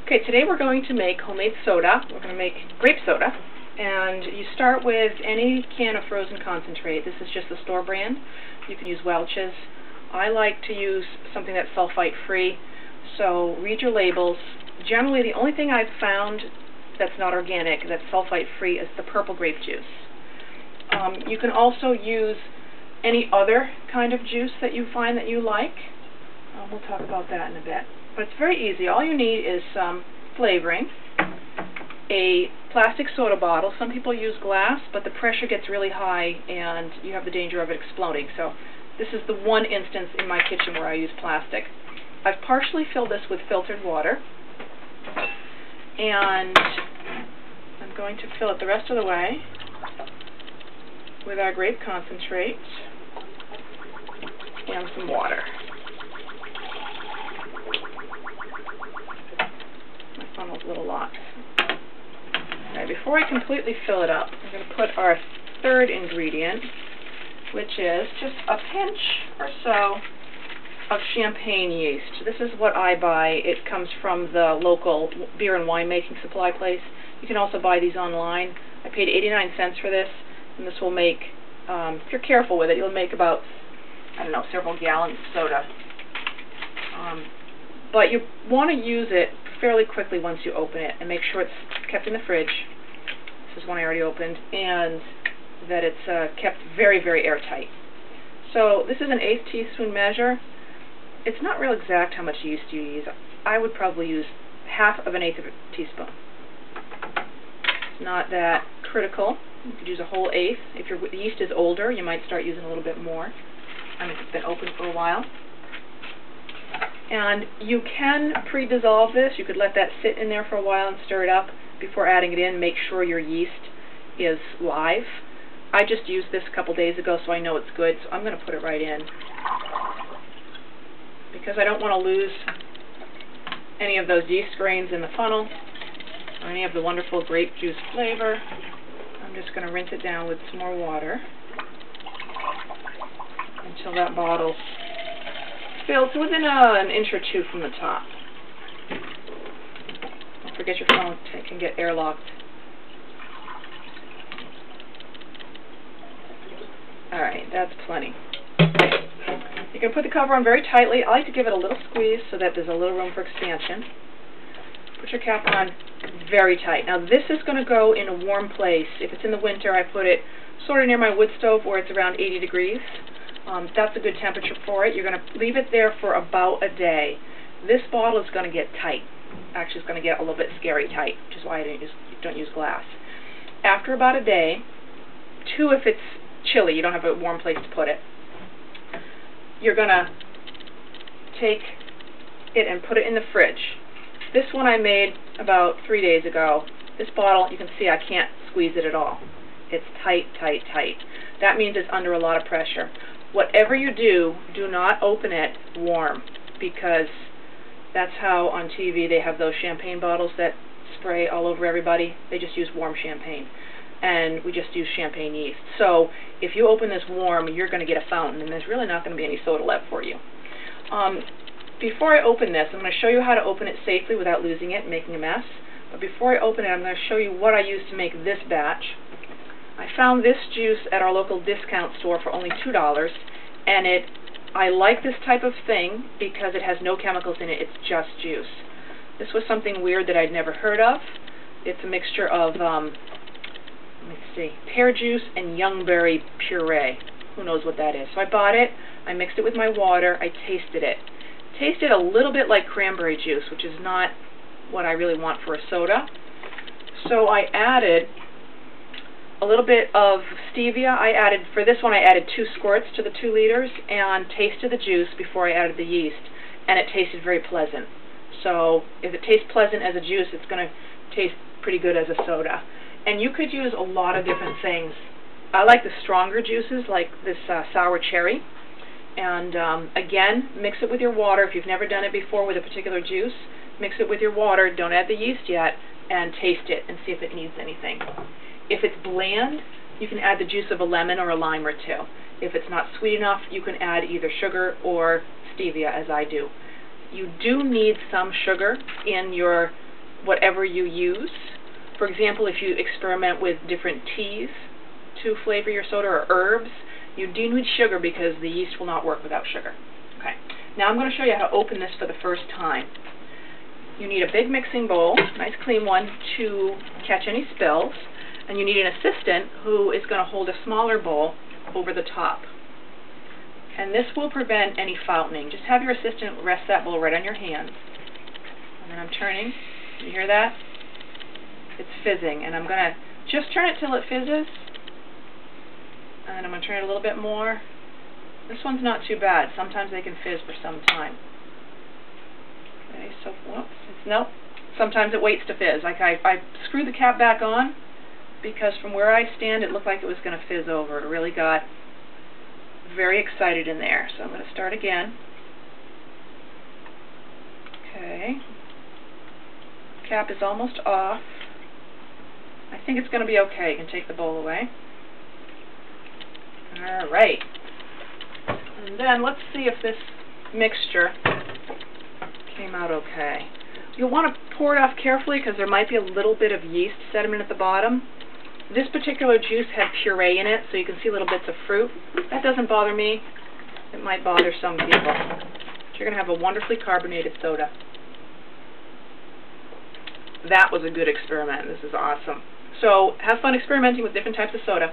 Okay, today we're going to make homemade soda. We're going to make grape soda. And you start with any can of frozen concentrate. This is just the store brand. You can use Welch's. I like to use something that's sulfite-free, so read your labels. Generally, the only thing I've found that's not organic, that's sulfite-free, is the purple grape juice. You can also use any other kind of juice that you find that you like. We'll talk about that in a bit. But it's very easy. All you need is some flavoring, a plastic soda bottle. Some people use glass, but the pressure gets really high and you have the danger of it exploding. So this is the one instance in my kitchen where I use plastic. I've partially filled this with filtered water, and I'm going to fill it the rest of the way with our grape concentrate and some water. My funnel's a little locked. Right, before I completely fill it up, I'm going to put our third ingredient, which is just a pinch or so of champagne yeast. This is what I buy. It comes from the local beer and winemaking supply place. You can also buy these online. I paid 89 cents for this, and this will make, if you're careful with it, you'll make about, I don't know, several gallons of soda. But you want to use it fairly quickly once you open it, and make sure it's kept in the fridge. This is one I already opened, and that it's kept very, very airtight. So this is an 1/8 teaspoon measure. It's not real exact how much yeast you use. I would probably use 1/2 of an 1/8 of a teaspoon. It's not that critical. You could use a whole 1/8. If your yeast is older, you might start using a little bit more. I mean, it's been open for a while. And you can pre-dissolve this. You could let that sit in there for a while and stir it up before adding it in. Make sure your yeast is live. I just used this a couple days ago, so I know it's good, so I'm going to put it right in. Because I don't want to lose any of those yeast grains in the funnel, or any of the wonderful grape juice flavor. I'm just going to rinse it down with some more water until that bottle's filled to within an inch or two from the top. Don't forget your phone, it can get airlocked. Alright, that's plenty. You can put the cover on very tightly. I like to give it a little squeeze so that there's a little room for expansion. Put your cap on very tight. Now this is going to go in a warm place. If it's in the winter, I put it sort of near my wood stove where it's around 80 degrees. That's a good temperature for it. You're going to leave it there for about a day. This bottle is going to get tight. Actually, it's going to get a little bit scary tight, which is why I don't use glass. After about a day, if it's chilly, you don't have a warm place to put it, you're going to take it and put it in the fridge. This one I made about 3 days ago. This bottle, you can see I can't squeeze it at all. It's tight, tight, tight. That means it's under a lot of pressure. Whatever you do, do not open it warm, because that's how on TV they have those champagne bottles that spray all over everybody. They just use warm champagne, and we just use champagne yeast. So if you open this warm, you're going to get a fountain, and there's really not going to be any soda left for you. Before I open this, I'm going to show you how to open it safely without losing it and making a mess. But before I open it, I'm going to show you what I used to make this batch. I found this juice at our local discount store for only $2, and I like this type of thing because it has no chemicals in it. It's just juice. This was something weird that I'd never heard of. It's a mixture of, let me see, pear juice and youngberry puree. Who knows what that is? So I bought it, I mixed it with my water, I tasted it. Tasted a little bit like cranberry juice, which is not what I really want for a soda. So I added a little bit of stevia. For this one I added 2 squirts to the 2 liters and tasted the juice before I added the yeast, and it tasted very pleasant. So if it tastes pleasant as a juice, it's going to taste pretty good as a soda. And you could use a lot of different things. I like the stronger juices, like this sour cherry. And again, mix it with your water. If you've never done it before with a particular juice, mix it with your water. Don't add the yeast yet, and taste it and see if it needs anything. If it's bland, you can add the juice of a lemon or a lime or 2. If it's not sweet enough, you can add either sugar or stevia, as I do. You do need some sugar in your whatever you use. For example, if you experiment with different teas to flavor your soda or herbs, you do need sugar because the yeast will not work without sugar. Okay. Now I'm going to show you how to open this for the first time. You need a big mixing bowl, nice clean one, to catch any spills, and you need an assistant who is going to hold a smaller bowl over the top. And this will prevent any fountaining. Just have your assistant rest that bowl right on your hands. And then I'm turning. You hear that? It's fizzing, and I'm going to just turn it till it fizzes, and I'm going to turn it a little bit more. This one's not too bad. Sometimes they can fizz for some time. Okay, so, whoops, nope. Sometimes it waits to fizz. Like I screwed the cap back on because from where I stand it looked like it was going to fizz over. It really got very excited in there. So I'm going to start again. Okay. Cap is almost off. I think it's going to be okay. You can take the bowl away. Alright. And then let's see if this mixture came out okay. You'll want to pour it off carefully because there might be a little bit of yeast sediment at the bottom. This particular juice had puree in it, so you can see little bits of fruit. That doesn't bother me. It might bother some people. But you're going to have a wonderfully carbonated soda. That was a good experiment. This is awesome. So have fun experimenting with different types of soda.